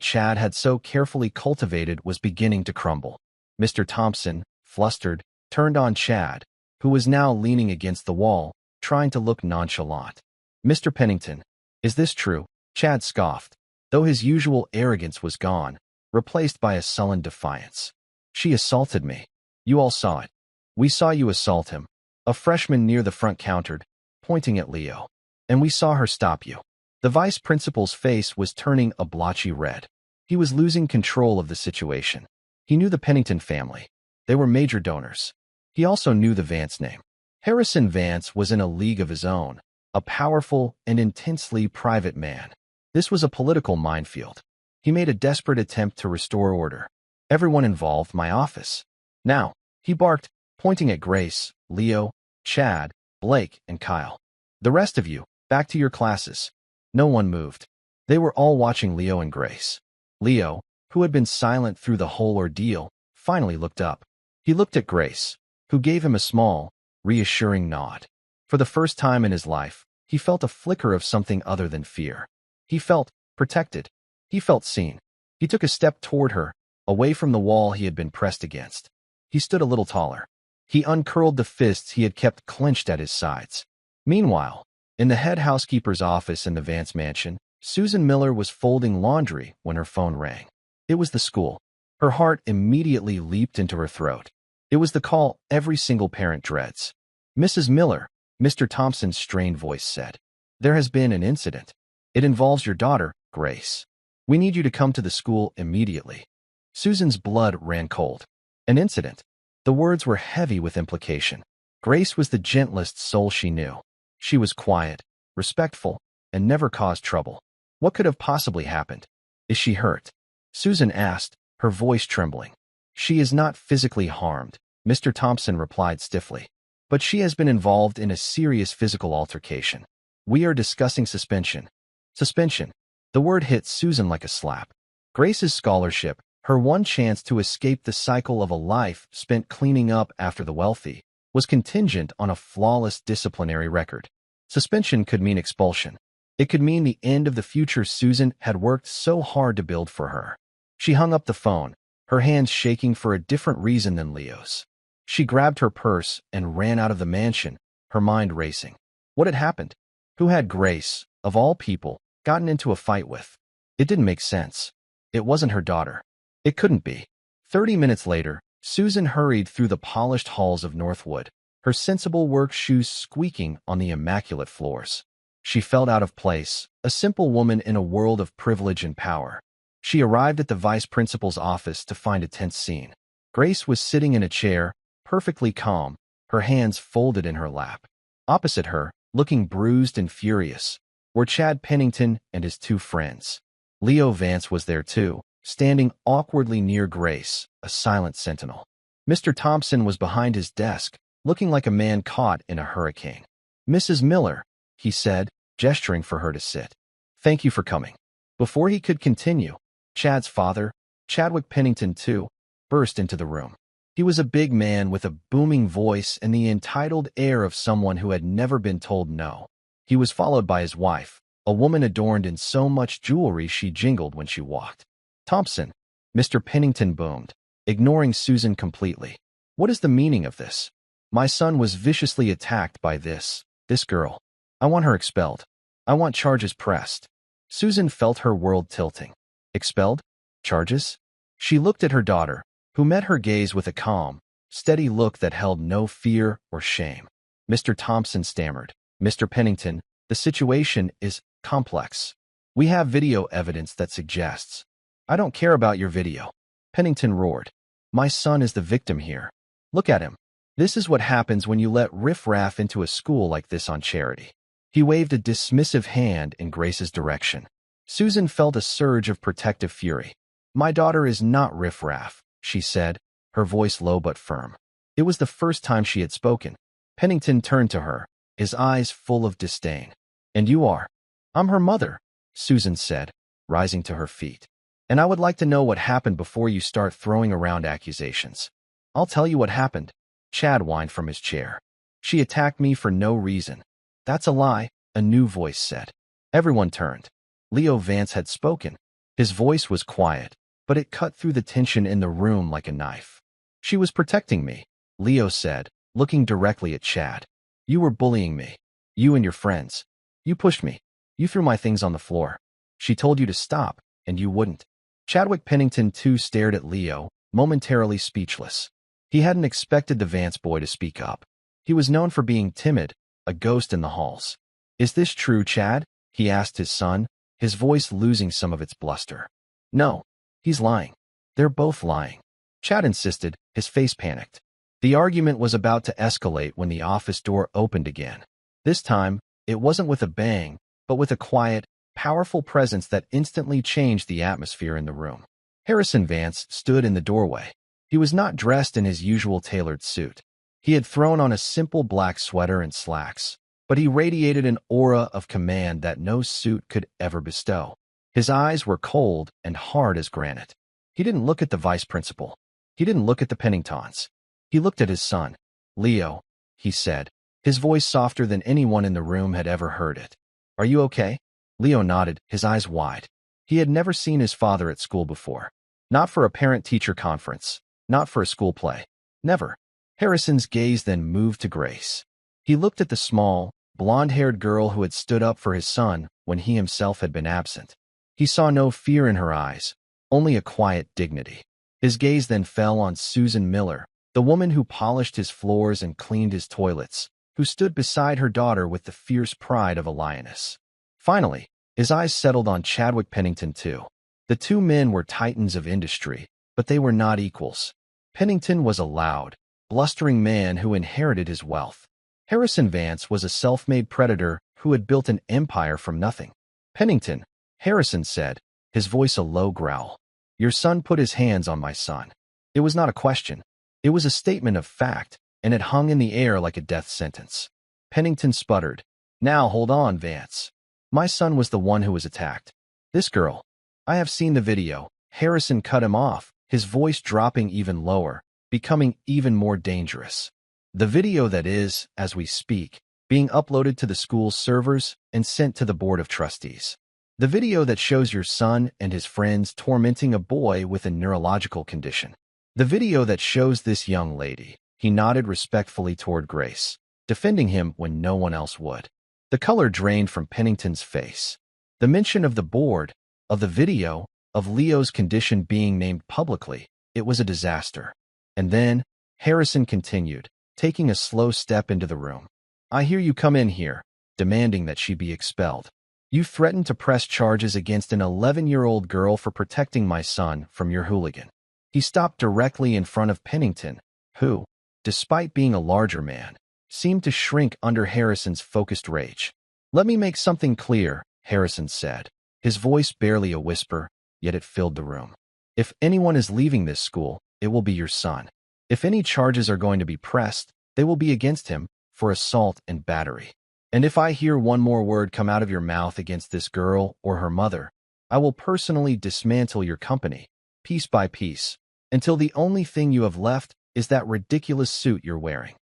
Chad had so carefully cultivated was beginning to crumble. Mr. Thompson, flustered, turned on Chad, who was now leaning against the wall, trying to look nonchalant. Mr. Pennington, is this true? Chad scoffed, though his usual arrogance was gone, replaced by a sullen defiance. She assaulted me. You all saw it. We saw you assault him. A freshman near the front countered, pointing at Leo. And we saw her stop you. The vice principal's face was turning a blotchy red. He was losing control of the situation. He knew the Pennington family. They were major donors. He also knew the Vance name. Harrison Vance was in a league of his own, a powerful and intensely private man. This was a political minefield. He made a desperate attempt to restore order. Everyone involved, my office. Now, he barked, pointing at Grace, Leo, Chad, Blake, and Kyle. The rest of you, back to your classes. No one moved. They were all watching Leo and Grace. Leo, who had been silent through the whole ordeal, finally looked up. He looked at Grace, who gave him a small, reassuring nod. For the first time in his life, he felt a flicker of something other than fear. He felt protected. He felt seen. He took a step toward her, away from the wall he had been pressed against. He stood a little taller. He uncurled the fists he had kept clenched at his sides. Meanwhile, in the head housekeeper's office in the Vance mansion, Susan Miller was folding laundry when her phone rang. It was the school. Her heart immediately leaped into her throat. It was the call every single parent dreads. Mrs. Miller, Mr. Thompson's strained voice said, there has been an incident. It involves your daughter, Grace. We need you to come to the school immediately. Susan's blood ran cold. An incident. The words were heavy with implication. Grace was the gentlest soul she knew. She was quiet, respectful, and never caused trouble. What could have possibly happened? Is she hurt? Susan asked, her voice trembling. She is not physically harmed, Mr. Thompson replied stiffly. But she has been involved in a serious physical altercation. We are discussing suspension. Suspension. The word hit Susan like a slap. Grace's scholarship, her one chance to escape the cycle of a life spent cleaning up after the wealthy, was contingent on a flawless disciplinary record. Suspension could mean expulsion. It could mean the end of the future Susan had worked so hard to build for her. She hung up the phone, her hands shaking for a different reason than Leo's. She grabbed her purse and ran out of the mansion, her mind racing. What had happened? Who had Grace, of all people, gotten into a fight with? It didn't make sense. It wasn't her daughter. It couldn't be. 30 minutes later, Susan hurried through the polished halls of Northwood, her sensible work shoes squeaking on the immaculate floors. She felt out of place, a simple woman in a world of privilege and power. She arrived at the vice principal's office to find a tense scene. Grace was sitting in a chair, perfectly calm, her hands folded in her lap. Opposite her, looking bruised and furious, were Chad Pennington and his two friends. Leo Vance was there too, standing awkwardly near Grace, a silent sentinel. Mr. Thompson was behind his desk, looking like a man caught in a hurricane. "Mrs. Miller," he said, gesturing for her to sit. "Thank you for coming." Before he could continue, Chad's father, Chadwick Pennington too, burst into the room. He was a big man with a booming voice and the entitled air of someone who had never been told no. He was followed by his wife, a woman adorned in so much jewelry she jingled when she walked. "Thompson," Mr. Pennington boomed, ignoring Susan completely. "What is the meaning of this? My son was viciously attacked by this girl. I want her expelled. I want charges pressed." Susan felt her world tilting. Expelled? Charges? She looked at her daughter, who met her gaze with a calm, steady look that held no fear or shame. Mr. Thompson stammered, "Mr. Pennington, the situation is complex. We have video evidence that suggests—" "I don't care about your video," Pennington roared. "My son is the victim here. Look at him. This is what happens when you let riffraff into a school like this on charity." He waved a dismissive hand in Grace's direction. Susan felt a surge of protective fury. "My daughter is not riffraff," she said, her voice low but firm. It was the first time she had spoken. Pennington turned to her, his eyes full of disdain. "And you are?" "I'm her mother," Susan said, rising to her feet. "And I would like to know what happened before you start throwing around accusations." "I'll tell you what happened," Chad whined from his chair. "She attacked me for no reason." "That's a lie," a new voice said. Everyone turned. Leo Vance had spoken. His voice was quiet, but it cut through the tension in the room like a knife. "She was protecting me," Leo said, looking directly at Chad. "You were bullying me. You and your friends. You pushed me. You threw my things on the floor. She told you to stop, and you wouldn't." Chadwick Pennington too stared at Leo, momentarily speechless. He hadn't expected the Vance boy to speak up. He was known for being timid, a ghost in the halls. "Is this true, Chad?" he asked his son, his voice losing some of its bluster. "No. He's lying. They're both lying," Chad insisted, his face panicked. The argument was about to escalate when the office door opened again. This time, it wasn't with a bang, but with a quiet, powerful presence that instantly changed the atmosphere in the room. Harrison Vance stood in the doorway. He was not dressed in his usual tailored suit. He had thrown on a simple black sweater and slacks, but he radiated an aura of command that no suit could ever bestow. His eyes were cold and hard as granite. He didn't look at the vice principal. He didn't look at the Penningtons. He looked at his son. "Leo," he said, his voice softer than anyone in the room had ever heard it. "Are you okay?" Leo nodded, his eyes wide. He had never seen his father at school before. Not for a parent-teacher conference. Not for a school play. Never. Harrison's gaze then moved to Grace. He looked at the small, blonde-haired girl who had stood up for his son when he himself had been absent. He saw no fear in her eyes, only a quiet dignity. His gaze then fell on Susan Miller, the woman who polished his floors and cleaned his toilets, who stood beside her daughter with the fierce pride of a lioness. Finally, His eyes settled on Chadwick Pennington too. The two men were titans of industry, but they were not equals. Pennington was a loud, blustering man who inherited his wealth. Harrison Vance was a self-made predator who had built an empire from nothing. Pennington, Harrison said, his voice a low growl. Your son put his hands on my son. It was not a question. It was a statement of fact, and it hung in the air like a death sentence. Pennington sputtered. Now hold on, Vance. My son was the one who was attacked. This girl. I have seen the video. Harrison cut him off, his voice dropping even lower, becoming even more dangerous. The video that is, as we speak, being uploaded to the school's servers and sent to the Board of Trustees. The video that shows your son and his friends tormenting a boy with a neurological condition. The video that shows this young lady. He nodded respectfully toward Grace, defending him when no one else would. The color drained from Pennington's face. The mention of the board, of the video, of Leo's condition being named publicly, it was a disaster. And then, Harrison continued, taking a slow step into the room. I hear you come in here, demanding that she be expelled. You threatened to press charges against an 11-year-old girl for protecting my son from your hooligan. He stopped directly in front of Pennington, who, despite being a larger man, seemed to shrink under Harrison's focused rage. Let me make something clear, Harrison said, his voice barely a whisper, yet it filled the room. If anyone is leaving this school, it will be your son. If any charges are going to be pressed, they will be against him for assault and battery. And if I hear one more word come out of your mouth against this girl or her mother, I will personally dismantle your company, piece by piece, until the only thing you have left is that ridiculous suit you're wearing.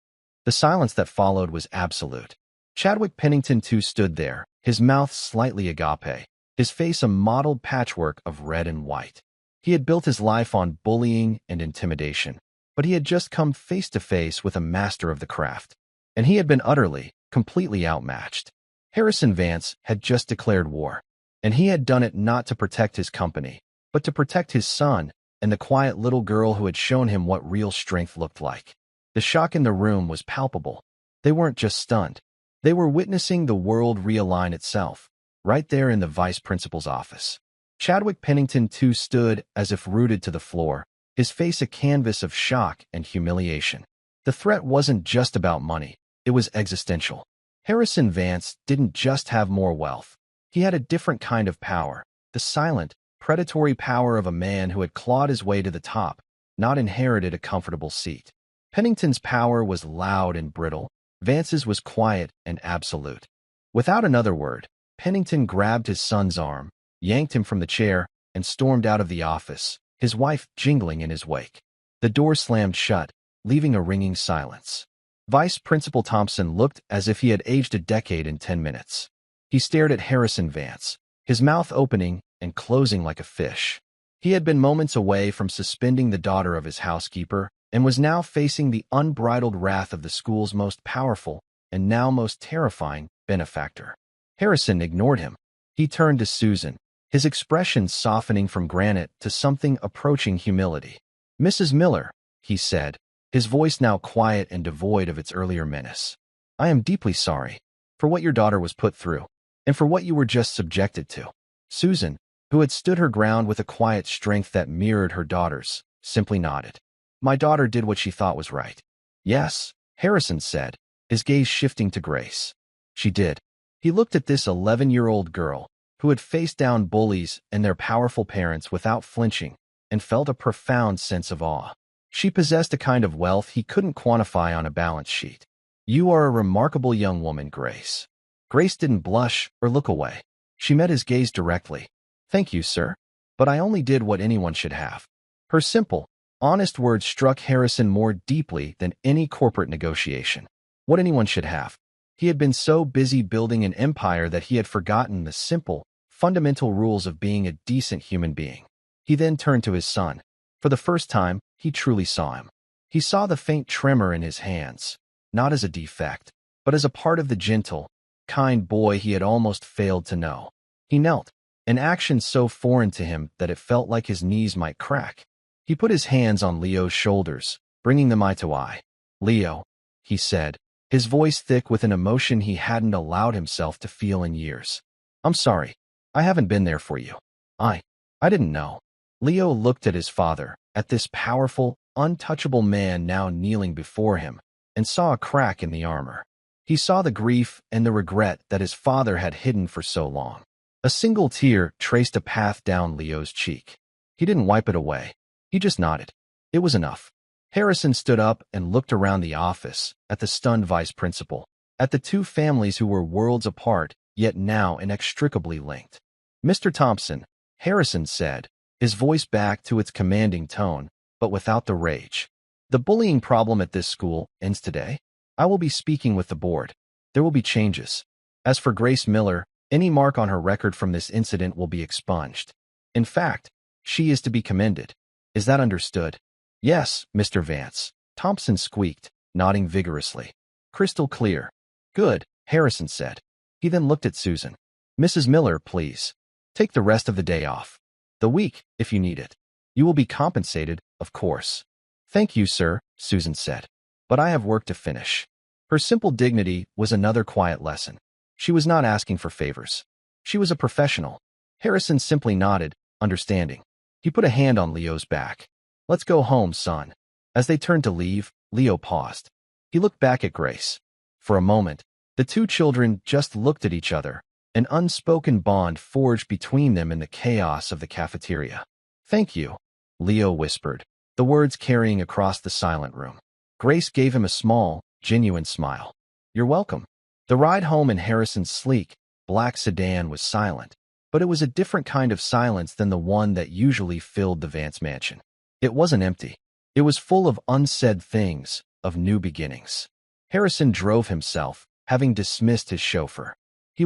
The silence that followed was absolute. Chadwick Pennington too stood there, his mouth slightly agape, his face a mottled patchwork of red and white. He had built his life on bullying and intimidation, but he had just come face to face with a master of the craft, and he had been utterly, completely outmatched. Harrison Vance had just declared war, and he had done it not to protect his company, but to protect his son and the quiet little girl who had shown him what real strength looked like. The shock in the room was palpable. They weren't just stunned. They were witnessing the world realign itself, right there in the vice principal's office. Chadwick Pennington too stood as if rooted to the floor, his face a canvas of shock and humiliation. The threat wasn't just about money. It was existential. Harrison Vance didn't just have more wealth. He had a different kind of power, the silent, predatory power of a man who had clawed his way to the top, not inherited a comfortable seat. Pennington's power was loud and brittle. Vance's was quiet and absolute. Without another word, Pennington grabbed his son's arm, yanked him from the chair, and stormed out of the office, his wife jingling in his wake. The door slammed shut, leaving a ringing silence. Vice Principal Thompson looked as if he had aged a decade in 10 minutes. He stared at Harrison Vance, his mouth opening and closing like a fish. He had been moments away from suspending the daughter of his housekeeper and was now facing the unbridled wrath of the school's most powerful and now most terrifying benefactor. Harrison ignored him. He turned to Susan, his expression softening from granite to something approaching humility. Mrs. Miller, he said, his voice now quiet and devoid of its earlier menace. I am deeply sorry for what your daughter was put through and for what you were just subjected to. Susan, who had stood her ground with a quiet strength that mirrored her daughter's, simply nodded. My daughter did what she thought was right. Yes, Harrison said, his gaze shifting to Grace. She did. He looked at this 11-year-old girl who had faced down bullies and their powerful parents without flinching and felt a profound sense of awe. She possessed a kind of wealth he couldn't quantify on a balance sheet. You are a remarkable young woman, Grace. Grace didn't blush or look away. She met his gaze directly. Thank you, sir. But I only did what anyone should have. Her simple, honest words struck Harrison more deeply than any corporate negotiation. What anyone should have. He had been so busy building an empire that he had forgotten the simple, fundamental rules of being a decent human being. He then turned to his son. For the first time, he truly saw him. He saw the faint tremor in his hands, not as a defect, but as a part of the gentle, kind boy he had almost failed to know. He knelt, an action so foreign to him that it felt like his knees might crack. He put his hands on Leo's shoulders, bringing them eye to eye. Leo, he said, his voice thick with an emotion he hadn't allowed himself to feel in years. I'm sorry. I haven't been there for you. I I didn't know. Leo looked at his father, at this powerful, untouchable man now kneeling before him, and saw a crack in the armor. He saw the grief and the regret that his father had hidden for so long. A single tear traced a path down Leo's cheek. He didn't wipe it away. He just nodded. It was enough. Harrison stood up and looked around the office, at the stunned vice principal, at the two families who were worlds apart, yet now inextricably linked. Mr. Thompson, Harrison said, his voice back to its commanding tone, but without the rage. The bullying problem at this school ends today. I will be speaking with the board. There will be changes. As for Grace Miller, any mark on her record from this incident will be expunged. In fact, she is to be commended. Is that understood? Yes, Mr. Vance, Thompson squeaked, nodding vigorously. Crystal clear. Good, Harrison said. He then looked at Susan. Mrs. Miller, please. Take the rest of the day off. The week, if you need it. You will be compensated, of course. Thank you, sir, Susan said. But I have work to finish. Her simple dignity was another quiet lesson. She was not asking for favors. She was a professional. Harrison simply nodded, understanding. He put a hand on Leo's back. Let's go home, son. As they turned to leave, Leo paused. He looked back at Grace. For a moment, the two children just looked at each other, an unspoken bond forged between them in the chaos of the cafeteria. Thank you, Leo whispered, the words carrying across the silent room. Grace gave him a small, genuine smile. You're welcome. The ride home in Harrison's sleek, black sedan was silent, but it was a different kind of silence than the one that usually filled the Vance mansion. It wasn't empty. It was full of unsaid things, of new beginnings. Harrison drove himself, having dismissed his chauffeur. He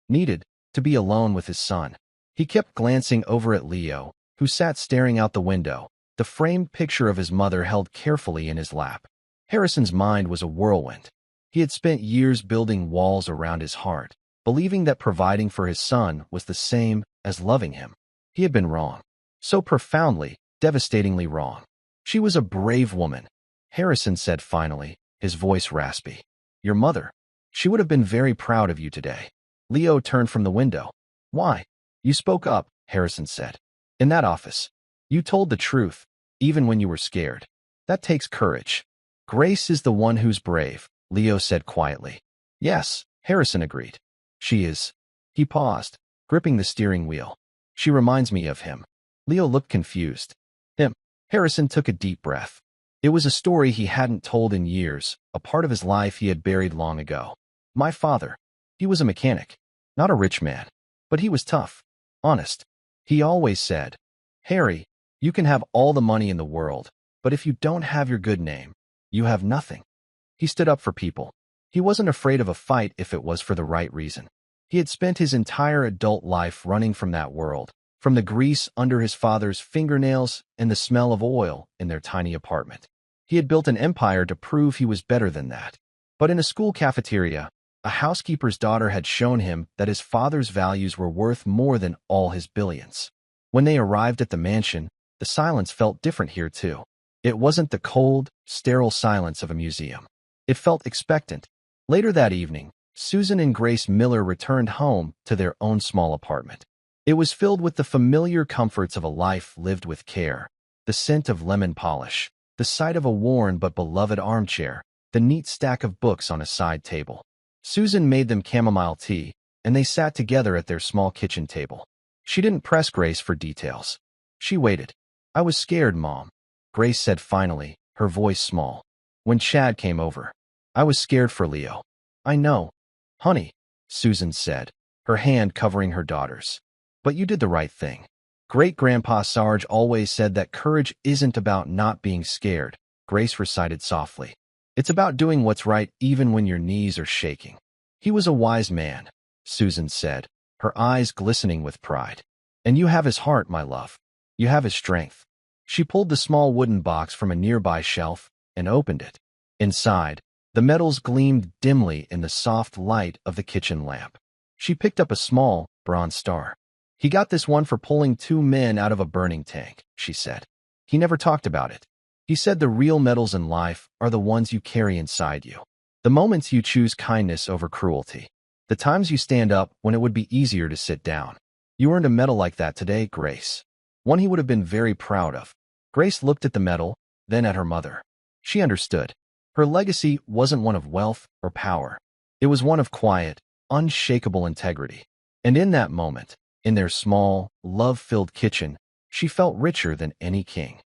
needed, to be alone with his son. He kept glancing over at Leo, who sat staring out the window, the framed picture of his mother held carefully in his lap. Harrison's mind was a whirlwind. He had spent years building walls around his heart, believing that providing for his son was the same as loving him. He had been wrong. So profoundly, devastatingly wrong. She was a brave woman, Harrison said finally, his voice raspy. Your mother. She would have been very proud of you today. Leo turned from the window. Why? You spoke up, Harrison said. In that office. You told the truth, even when you were scared. That takes courage. Grace is the one who's brave, Leo said quietly. Yes, Harrison agreed. She is. He paused, gripping the steering wheel. She reminds me of him. Leo looked confused. Him. Harrison took a deep breath. It was a story he hadn't told in years, a part of his life he had buried long ago. My father. He was a mechanic. Not a rich man. But he was tough. Honest. He always said, Harry, you can have all the money in the world, but if you don't have your good name, you have nothing. He stood up for people. He wasn't afraid of a fight if it was for the right reason. He had spent his entire adult life running from that world, from the grease under his father's fingernails and the smell of oil in their tiny apartment. He had built an empire to prove he was better than that. But in a school cafeteria, a housekeeper's daughter had shown him that his father's values were worth more than all his billions. When they arrived at the mansion, the silence felt different here too. It wasn't the cold, sterile silence of a museum. It felt expectant. Later that evening, Susan and Grace Miller returned home to their own small apartment. It was filled with the familiar comforts of a life lived with care, the scent of lemon polish, the sight of a worn but beloved armchair, the neat stack of books on a side table. Susan made them chamomile tea, and they sat together at their small kitchen table. She didn't press Grace for details. She waited. I was scared, Mom, Grace said finally, her voice small. When Chad came over. I was scared for Leo. I know. Honey, Susan said, her hand covering her daughter's. But you did the right thing. Great-Grandpa Sarge always said that courage isn't about not being scared, Grace recited softly. It's about doing what's right even when your knees are shaking. He was a wise man, Susan said, her eyes glistening with pride. And you have his heart, my love. You have his strength. She pulled the small wooden box from a nearby shelf and opened it. Inside, the metals gleamed dimly in the soft light of the kitchen lamp. She picked up a small, bronze star. He got this one for pulling two men out of a burning tank, she said. He never talked about it. He said the real medals in life are the ones you carry inside you. The moments you choose kindness over cruelty. The times you stand up when it would be easier to sit down. You earned a medal like that today, Grace. One he would have been very proud of. Grace looked at the medal, then at her mother. She understood. Her legacy wasn't one of wealth or power. It was one of quiet, unshakable integrity. And in that moment, in their small, love-filled kitchen, she felt richer than any king.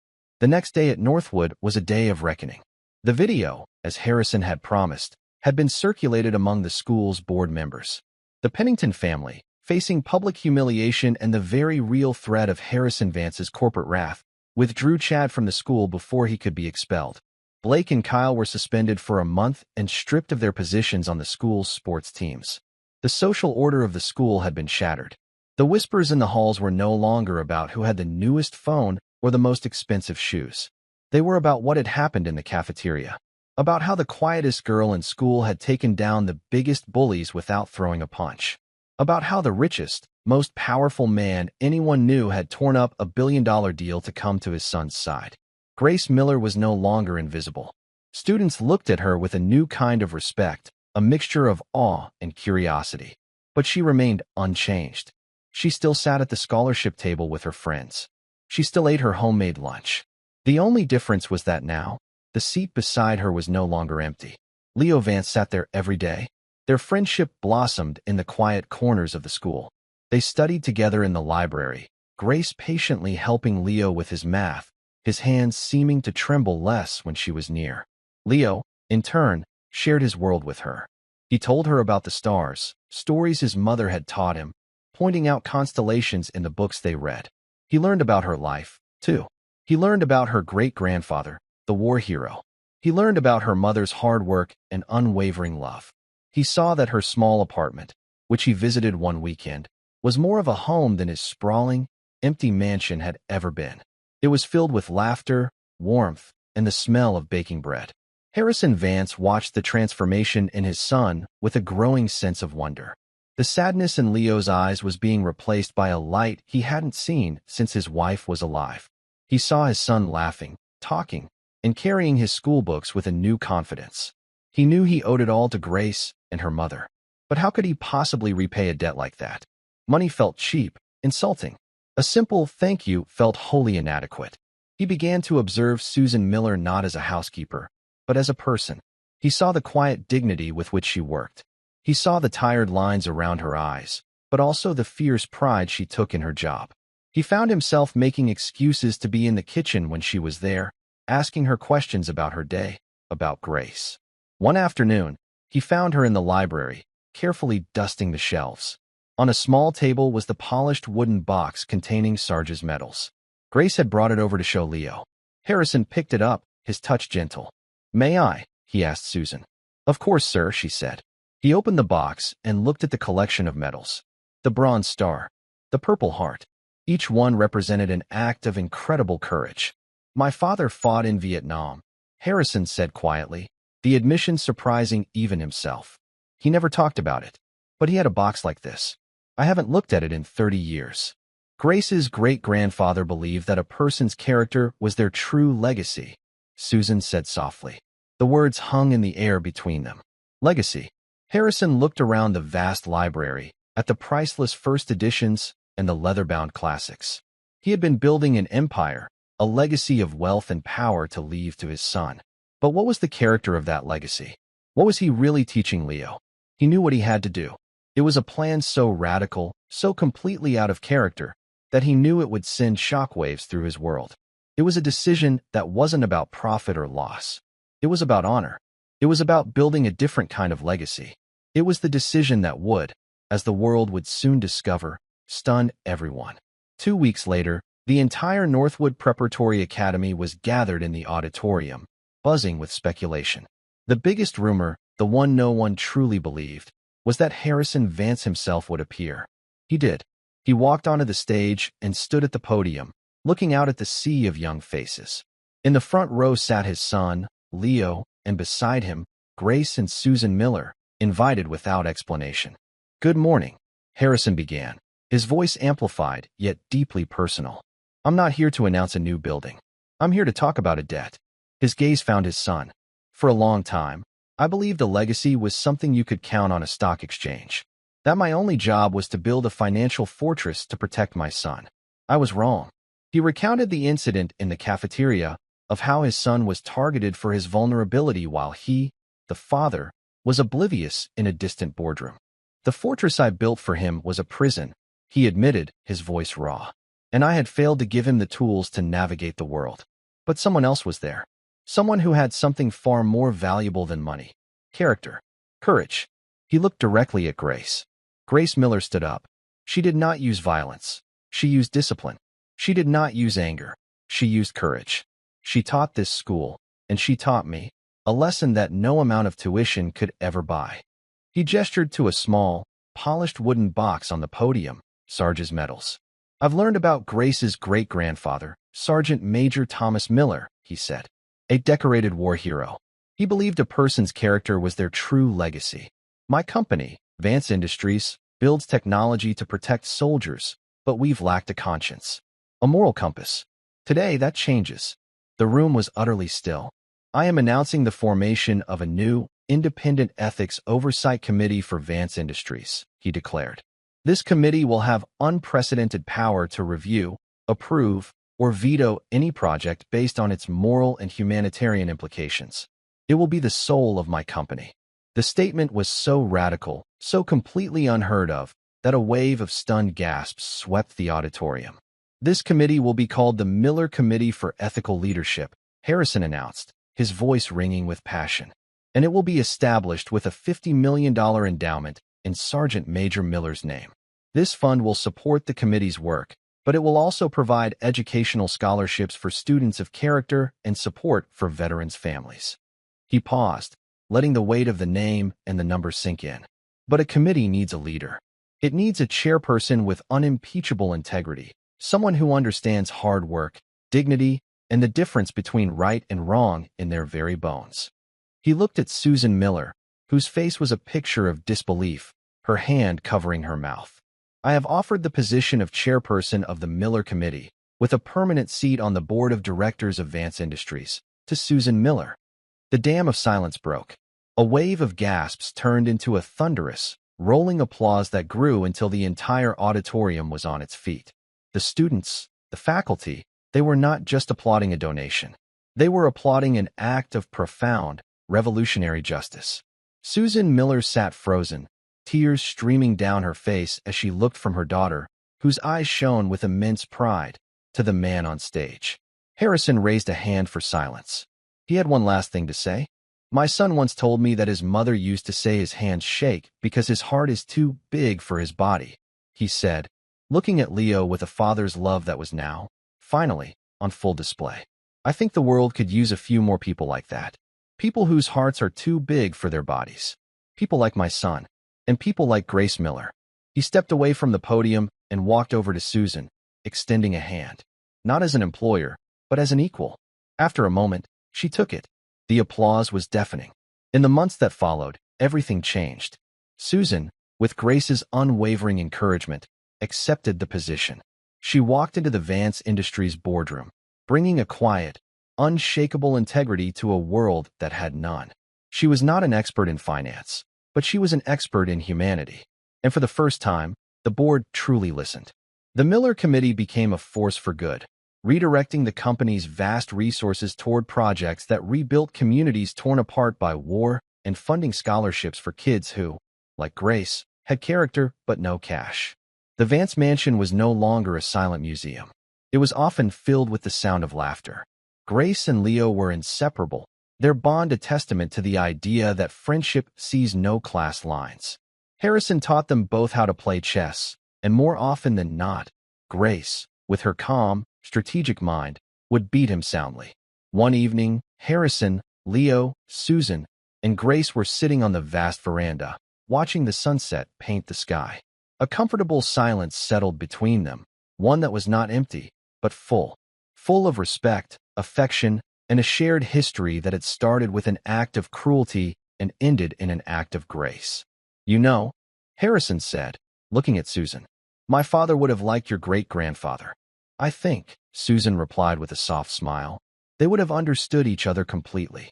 The next day at Northwood was a day of reckoning. The video, as Harrison had promised, had been circulated among the school's board members. The Pennington family, facing public humiliation and the very real threat of Harrison Vance's corporate wrath, withdrew Chad from the school before he could be expelled. Blake and Kyle were suspended for a month and stripped of their positions on the school's sports teams. The social order of the school had been shattered. The whispers in the halls were no longer about who had the newest phone or the most expensive shoes. They were about what had happened in the cafeteria, about how the quietest girl in school had taken down the biggest bullies without throwing a punch, about how the richest, most powerful man anyone knew had torn up a billion-dollar deal to come to his son's side. Grace Miller was no longer invisible. Students looked at her with a new kind of respect, a mixture of awe and curiosity. But she remained unchanged. She still sat at the scholarship table with her friends. She still ate her homemade lunch. The only difference was that now, the seat beside her was no longer empty. Leo Vance sat there every day. Their friendship blossomed in the quiet corners of the school. They studied together in the library, Grace patiently helping Leo with his math, his hands seeming to tremble less when she was near. Leo, in turn, shared his world with her. He told her about the stars, stories his mother had taught him, pointing out constellations in the books they read. He learned about her life, too. He learned about her great-grandfather, the war hero. He learned about her mother's hard work and unwavering love. He saw that her small apartment, which he visited one weekend, was more of a home than his sprawling, empty mansion had ever been. It was filled with laughter, warmth, and the smell of baking bread. Harrison Vance watched the transformation in his son with a growing sense of wonder. The sadness in Leo's eyes was being replaced by a light he hadn't seen since his wife was alive. He saw his son laughing, talking, and carrying his school books with a new confidence. He knew he owed it all to Grace and her mother. But how could he possibly repay a debt like that? Money felt cheap, insulting. A simple thank you felt wholly inadequate. He began to observe Susan Miller not as a housekeeper, but as a person. He saw the quiet dignity with which she worked. He saw the tired lines around her eyes, but also the fierce pride she took in her job. He found himself making excuses to be in the kitchen when she was there, asking her questions about her day, about Grace. One afternoon, he found her in the library, carefully dusting the shelves. On a small table was the polished wooden box containing Sarge's medals. Grace had brought it over to show Leo. Harrison picked it up, his touch gentle. "May I?" he asked Susan. "Of course, sir," she said. He opened the box and looked at the collection of medals. The Bronze Star, the Purple Heart. Each one represented an act of incredible courage. "My father fought in Vietnam," Harrison said quietly, the admission surprising even himself. He never talked about it, but he had a box like this. "I haven't looked at it in 30 years. Grace's great-grandfather believed that a person's character was their true legacy, Susan said softly. The words hung in the air between them. Legacy. Harrison looked around the vast library, at the priceless first editions and the leather-bound classics. He had been building an empire, a legacy of wealth and power to leave to his son. But what was the character of that legacy? What was he really teaching Leo? He knew what he had to do. It was a plan so radical, so completely out of character, that he knew it would send shockwaves through his world. It was a decision that wasn't about profit or loss. It was about honor. It was about building a different kind of legacy. It was the decision that would, as the world would soon discover, stun everyone. 2 weeks later, the entire Northwood Preparatory Academy was gathered in the auditorium, buzzing with speculation. The biggest rumor, the one no one truly believed, was that Harrison Vance himself would appear. He did. He walked onto the stage and stood at the podium, looking out at the sea of young faces. In the front row sat his son, Leo, and beside him, Grace and Susan Miller, invited without explanation. "Good morning," Harrison began, his voice amplified yet deeply personal. "I'm not here to announce a new building. I'm here to talk about a debt." His gaze found his son. "For a long time, I believed a legacy was something you could count on a stock exchange. That my only job was to build a financial fortress to protect my son. I was wrong. He recounted the incident in the cafeteria of how his son was targeted for his vulnerability while he, the father, was oblivious in a distant boardroom. The fortress I built for him was a prison, he admitted, his voice raw. And I had failed to give him the tools to navigate the world. But someone else was there. Someone who had something far more valuable than money. Character. Courage. He looked directly at Grace. Grace Miller stood up. She did not use violence. She used discipline. She did not use anger. She used courage. She taught this school, and she taught me, a lesson that no amount of tuition could ever buy. He gestured to a small, polished wooden box on the podium, Sarge's medals. I've learned about Grace's great-grandfather, Sergeant Major Thomas Miller, he said. A decorated war hero. He believed a person's character was their true legacy. My company, Vance Industries, builds technology to protect soldiers, but we've lacked a conscience. A moral compass. Today, that changes. The room was utterly still. I am announcing the formation of a new, independent ethics oversight committee for Vance Industries, he declared. This committee will have unprecedented power to review, approve, or veto any project based on its moral and humanitarian implications. It will be the soul of my company. The statement was so radical, so completely unheard of, that a wave of stunned gasps swept the auditorium. This committee will be called the Miller Committee for Ethical Leadership, Harrison announced, his voice ringing with passion. And it will be established with a $50 million endowment in Sergeant Major Miller's name. This fund will support the committee's work, but it will also provide educational scholarships for students of character and support for veterans' families. He paused, letting the weight of the name and the number sink in. But a committee needs a leader. It needs a chairperson with unimpeachable integrity, someone who understands hard work, dignity, and the difference between right and wrong in their very bones. He looked at Susan Miller, whose face was a picture of disbelief, her hand covering her mouth. I have offered the position of chairperson of the Miller Committee, with a permanent seat on the board of directors of Vance Industries, to Susan Miller. The dam of silence broke. A wave of gasps turned into a thunderous, rolling applause that grew until the entire auditorium was on its feet. The students, the faculty, they were not just applauding a donation. They were applauding an act of profound, revolutionary justice. Susan Miller sat frozen, tears streaming down her face as she looked from her daughter, whose eyes shone with immense pride, to the man on stage. Harrison raised a hand for silence. He had one last thing to say. My son once told me that his mother used to say his hands shake because his heart is too big for his body, he said, looking at Leo with a father's love that was now, finally, on full display. I think the world could use a few more people like that. People whose hearts are too big for their bodies. People like my son. And people like Grace Miller. He stepped away from the podium and walked over to Susan, extending a hand. Not as an employer, but as an equal. After a moment, she took it. The applause was deafening. In the months that followed, everything changed. Susan, with Grace's unwavering encouragement, accepted the position. She walked into the Vance Industries boardroom, bringing a quiet, unshakable integrity to a world that had none. She was not an expert in finance, but she was an expert in humanity. And for the first time, the board truly listened. The Miller Committee became a force for good, redirecting the company's vast resources toward projects that rebuilt communities torn apart by war and funding scholarships for kids who, like Grace, had character but no cash. The Vance Mansion was no longer a silent museum. It was often filled with the sound of laughter. Grace and Leo were inseparable, their bond a testament to the idea that friendship sees no class lines. Harrison taught them both how to play chess, and more often than not, Grace, with her calm, strategic mind, would beat him soundly. One evening, Harrison, Leo, Susan, and Grace were sitting on the vast veranda, watching the sunset paint the sky. A comfortable silence settled between them, one that was not empty, but full of respect, affection, and a shared history that had started with an act of cruelty and ended in an act of grace. You know, Harrison said, looking at Susan, my father would have liked your great-grandfather. I think, Susan replied with a soft smile, they would have understood each other completely.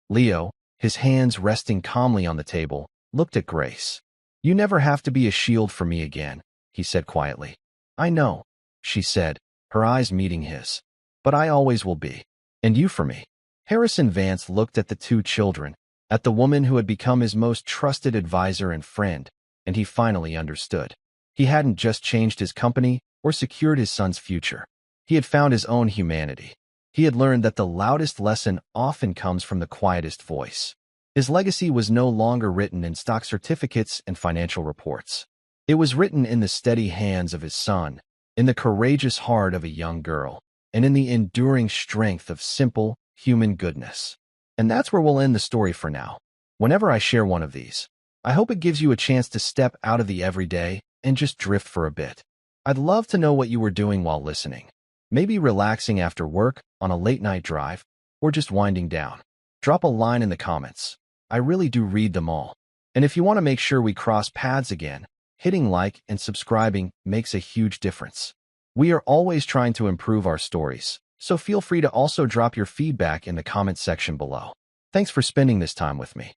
Leo, his hands resting calmly on the table, looked at Grace. You never have to be a shield for me again, he said quietly. I know, she said, her eyes meeting his. But I always will be. And you for me. Harrison Vance looked at the two children, at the woman who had become his most trusted advisor and friend, and he finally understood. He hadn't just changed his company or secured his son's future. He had found his own humanity. He had learned that the loudest lesson often comes from the quietest voice. His legacy was no longer written in stock certificates and financial reports. It was written in the steady hands of his son, in the courageous heart of a young girl, and in the enduring strength of simple, human goodness. And that's where we'll end the story for now. Whenever I share one of these, I hope it gives you a chance to step out of the everyday and just drift for a bit. I'd love to know what you were doing while listening. Maybe relaxing after work, on a late-night drive, or just winding down. Drop a line in the comments. I really do read them all. And if you want to make sure we cross paths again, hitting like and subscribing makes a huge difference. We are always trying to improve our stories, so feel free to also drop your feedback in the comment section below. Thanks for spending this time with me.